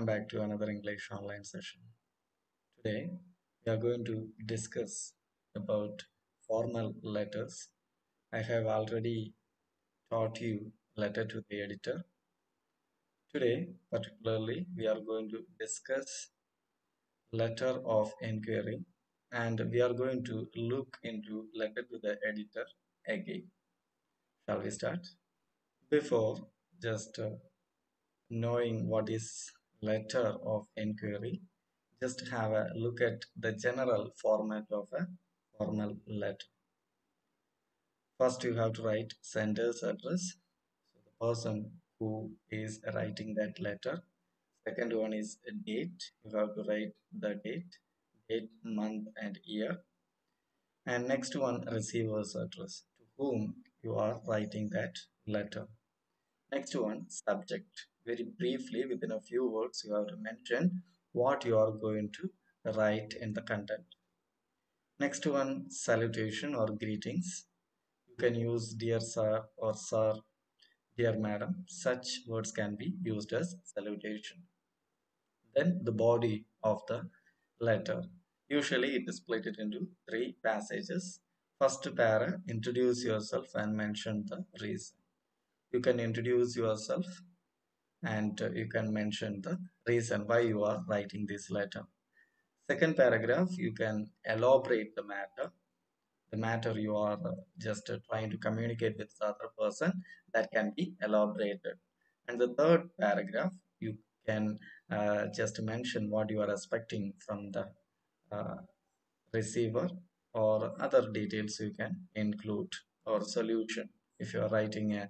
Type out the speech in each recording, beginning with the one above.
back to another English online session. Today, we are going to discuss about formal letters. I have already taught you letter to the editor. Today, particularly, we are going to discuss letter of inquiry and we are going to look into letter to the editor again. Shall we start? Before just knowing what is letter of inquiry, just have a look at the general format of a formal letter. First, you have to write sender's address, so the person who is writing that letter. Second one is a date. You have to write the date, month, and year. And next one, receiver's address, to whom you are writing that letter. Next one, subject. Very briefly, within a few words, you have to mention what you are going to write in the content. Next one, salutation or greetings. You can use dear sir or sir, dear madam. Such words can be used as salutation. Then the body of the letter. Usually it is split into three passages. First para, introduce yourself and mention the reason. You can introduce yourself and you can mention the reason why you are writing this letter. Second paragraph, you can elaborate the matter you are just trying to communicate with the other person, that can be elaborated. And the third paragraph, you can just mention what you are expecting from the uh, receiver or other details you can include, or solution. If you are writing a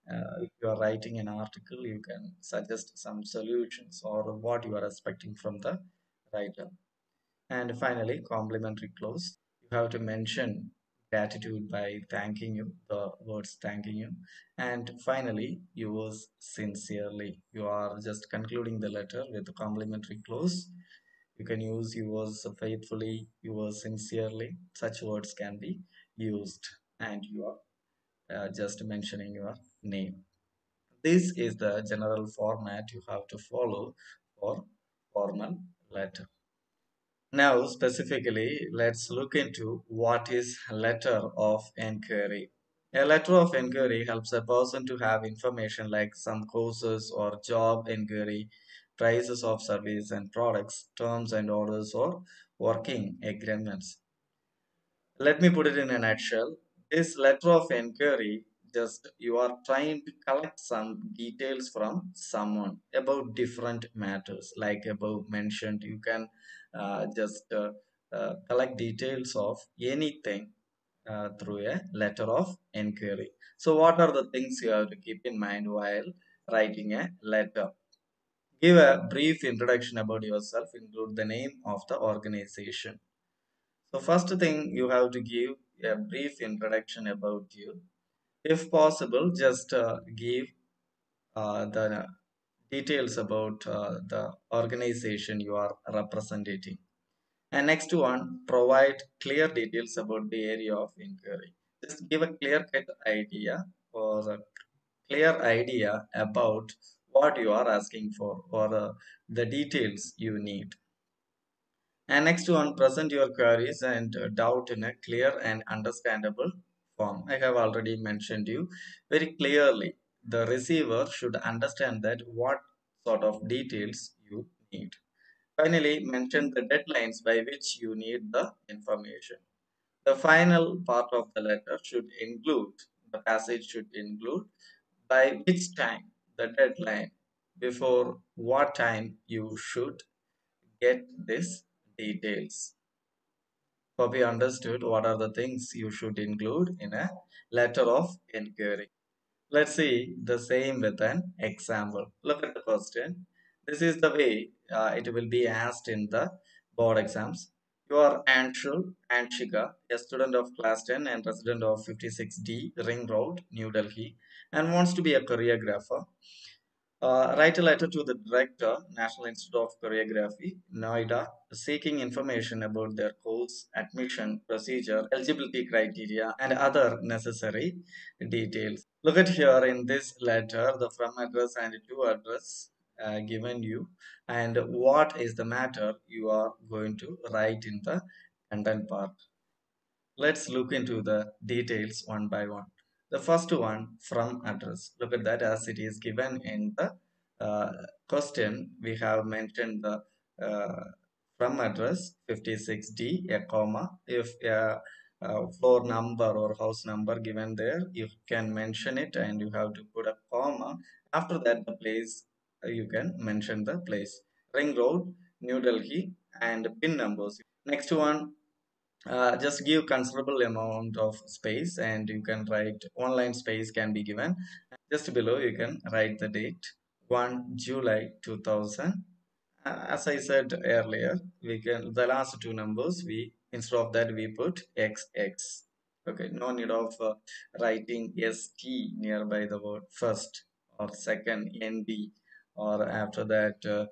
if you are writing an article, you can suggest some solutions or what you are expecting from the writer. And finally, complimentary close. You have to mention gratitude by thanking you, the words thanking you. And finally, yours sincerely. You are just concluding the letter with a complimentary close. You can use yours faithfully, yours sincerely. Such words can be used, and you are just mentioning your name. This is the general format you have to follow for formal letter. Now, specifically, let's look into what is letter of inquiry. A letter of inquiry helps a person to have information like some courses or job inquiry, prices of service and products, terms and orders, or working agreements. Let me put it in a nutshell. This letter of inquiry, just you are trying to collect some details from someone about different matters, like above mentioned. You can just collect details of anything through a letter of inquiry. So, what are the things you have to keep in mind while writing a letter? Give a brief introduction about yourself, include the name of the organization. So first thing, you have to give a brief introduction about you. If possible, just give the details about the organization you are representing. And next one, provide clear details about the area of inquiry. Just give a clear-cut idea or a clear idea about what you are asking for, or the details you need. And next one, present your queries and doubt in a clear and understandable form. I have already mentioned you very clearly. The receiver should understand that what sort of details you need. Finally, mention the deadlines by which you need the information. The final part of the letter should include, the passage should include by which time, the deadline, before what time you should get these details. Hope you understood what are the things you should include in a letter of inquiry. Let's see the same with an example. Look at the question. This is the way it will be asked in the board exams. You are Anshika, a student of class 10 and resident of 56D Ring Road, New Delhi, and wants to be a choreographer. Write a letter to the director, National Institute of Choreography, Noida, seeking information about their course, admission procedure, eligibility criteria, and other necessary details. Look at here in this letter, the from address and to address. given you, and what is the matter you are going to write in the content part. Let's look into the details one by one. The first one, from address. Look at that, as it is given in the uh, question. We have mentioned the from address 56D, a comma. If a floor number or house number given there, you can mention it and you have to put a comma. After that, the place, you can mention the place. Ring Road, New Delhi, and pin numbers. Next one, just give considerable amount of space and you can write one line space can be given. Just below you can write the date, 1 July 2000. As I said earlier, we can the last two numbers, we instead of that we put XX. Okay, no need of writing ST nearby the word first or second, NB, or after that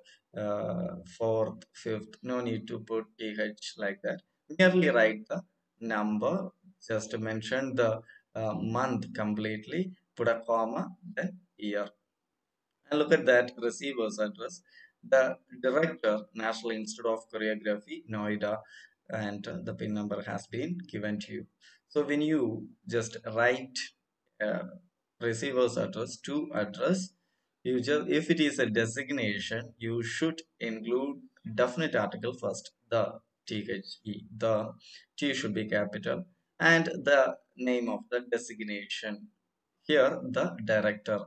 fourth, fifth. No need to put TH like that. Merely write the number. Just mention the month completely. Put a comma, then year. And look at that receiver's address. The director, National Institute of Choreography, Noida, and the PIN number has been given to you. So when you just write uh, receiver's address to address, you just if it is a designation, you should include definite article first. The THE, the T should be capital, and the name of the designation. Here, the director,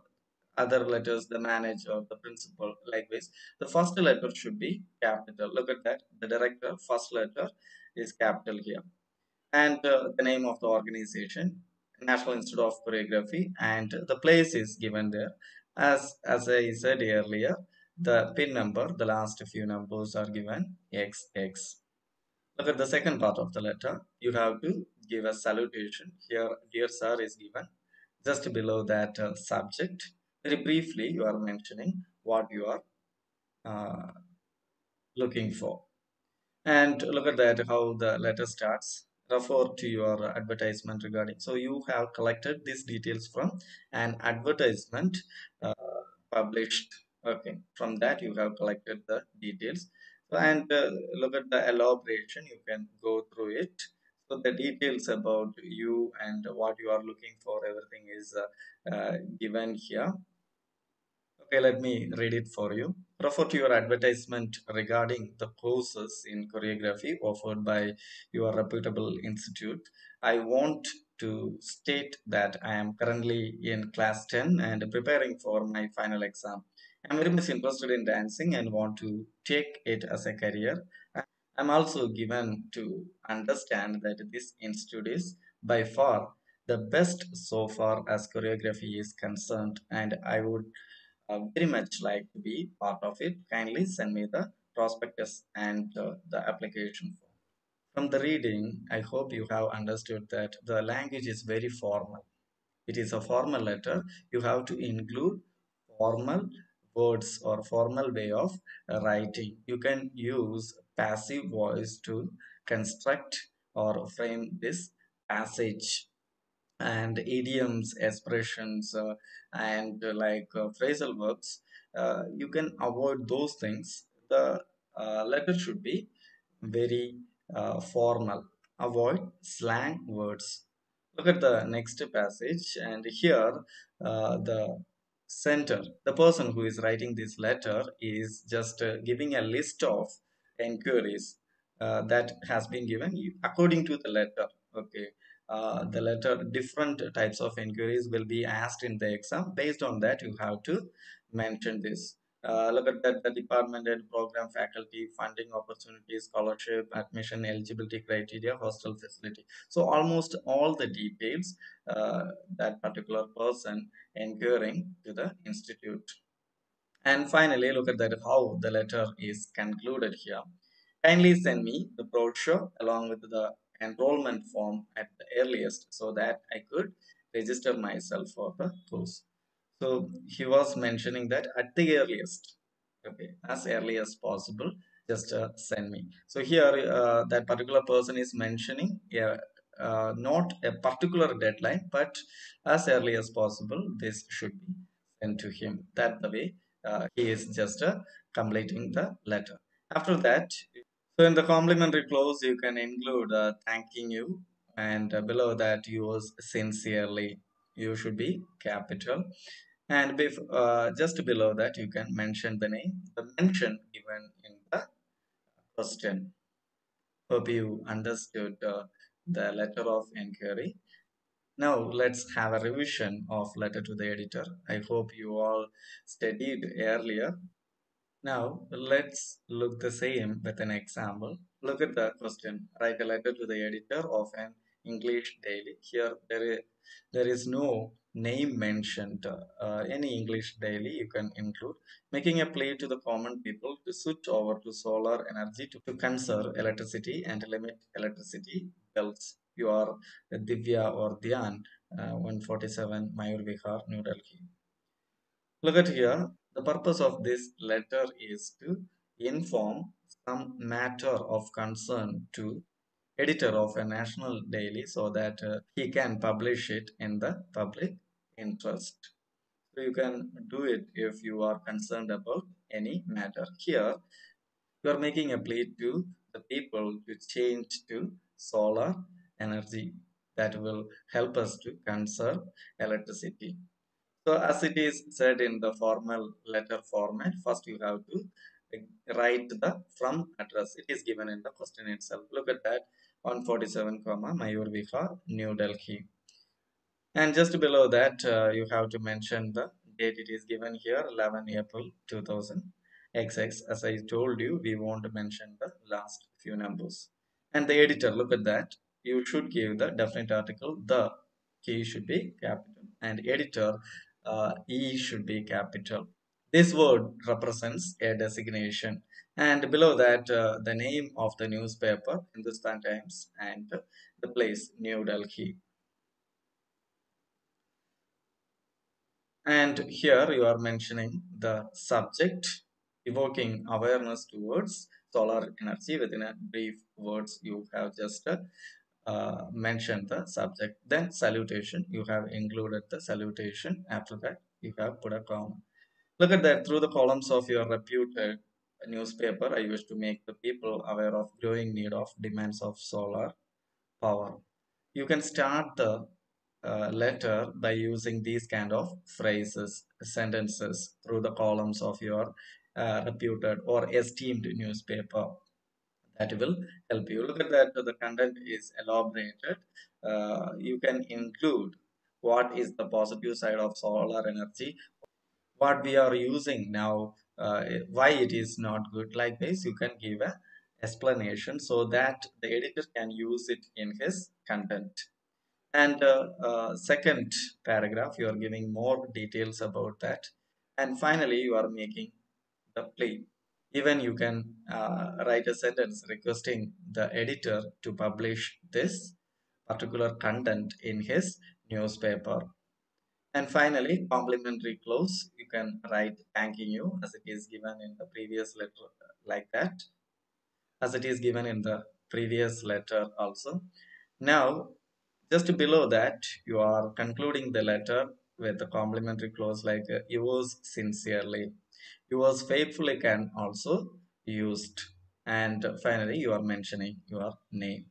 other letters the manager, the principal. Likewise, the first letter should be capital. Look at that, the director first letter is capital here, and the name of the organization, National Institute of Choreography, and the place is given there. As I said earlier, the pin number, the last few numbers are given XX. Look at the second part of the letter. You have to give a salutation. Here, dear sir is given. Just below that subject, very briefly, you are mentioning what you are uh, looking for. And look at that, how the letter starts. Refer to your advertisement regarding. So you have collected these details from an advertisement uh, published. Okay, from that you have collected the details. So, and look at the elaboration. You can go through it. So the details about you and what you are looking for, everything is given here. Okay, let me read it for you. Refer to your advertisement regarding the courses in choreography offered by your reputable institute. I want to state that I am currently in class 10 and preparing for my final exam. I'm very much interested in dancing and want to take it as a career. I'm also given to understand that this institute is by far the best so far as choreography is concerned, and I would very much like to be part of it. Kindly send me the prospectus and the application form. From the reading, I hope you have understood that the language is very formal. It is a formal letter. You have to include formal words or formal way of writing. You can use passive voice to construct or frame this passage, and idioms, expressions, and phrasal verbs. You can avoid those things. The letter should be very formal. Avoid slang words. Look at the next passage, and here the center, the person who is writing this letter, is just giving a list of inquiries that has been given according to the letter. Okay, the letter, different types of inquiries will be asked in the exam. Based on that, you have to mention this. Look at that, the department and program, faculty, funding opportunities, scholarship, admission, eligibility criteria, hostel facility. So almost all the details that particular person inquiring to the institute. And finally, look at that, how the letter is concluded here. Kindly send me the brochure along with the enrollment form at the earliest so that I could register myself for the course. So he was mentioning that at the earliest, okay, as early as possible, just send me. So here, that particular person is mentioning, yeah, not a particular deadline, but as early as possible, this should be sent to him. That the way he is just completing the letter. After that, so in the complimentary clause, you can include thanking you, and below that, yours sincerely. You should be capital, and just below that, you can mention the name, the mention given in the question. Hope you understood the letter of inquiry. Now let's have a revision of letter to the editor. I hope you all studied earlier. Now let's look the same with an example. Look at the question. Write a letter to the editor of an English daily. Here there is no name mentioned. Any English daily you can include. Making a plea to the common people to switch over to solar energy to conserve electricity and limit electricity bills. You are Divya or Dhyan, 147 Mayur Vihar, New Delhi. Look at here. The purpose of this letter is to inform some matter of concern to editor of a national daily so that he can publish it in the public interest. So you can do it if you are concerned about any matter. Here, you are making a plea to the people to change to solar energy that will help us to conserve electricity. So as it is said in the formal letter format, first you have to write the from address. It is given in the question itself. Look at that, 147, Mayur Vihar, New Delhi. And just below that, you have to mention the date. It is given here, 11 April 2000 XX. As I told you, we won't mention the last few numbers. And the editor, look at that. You should give the definite article. The key should be capital. And editor, E should be capital. This word represents a designation. And below that, the name of the newspaper, Hindustan Times, and the place, New Delhi. And here you are mentioning the subject, evoking awareness towards solar energy. Within a brief words, you have just mentioned the subject. Then salutation, you have included the salutation. After that, you have put a comma. Look at that. Through the columns of your reputed newspaper, I wish to make the people aware of growing need of demands of solar power. You can start the letter by using these kind of phrases, sentences through the columns of your reputed or esteemed newspaper. That will help you. Look at that, the content is elaborated. You can include what is the positive side of solar energy, what we are using now, why it is not good. Like this, you can give a explanation so that the editor can use it in his content. And second paragraph, you are giving more details about that. And finally, you are making the plea. Even you can write a sentence requesting the editor to publish this particular content in his newspaper. And finally, complimentary clause, you can write thanking you as it is given in the previous letter, like that, as it is given in the previous letter also. Now, just below that, you are concluding the letter with a complimentary clause like yours sincerely. Yours faithfully can also used. And finally, you are mentioning your name.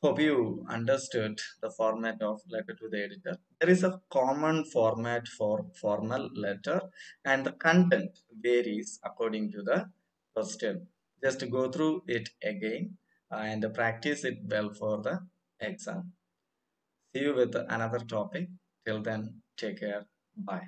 Hope you understood the format of letter to the editor. There is a common format for formal letter, and the content varies according to the question. Just go through it again and practice it well for the exam. See you with another topic. Till then, take care. Bye.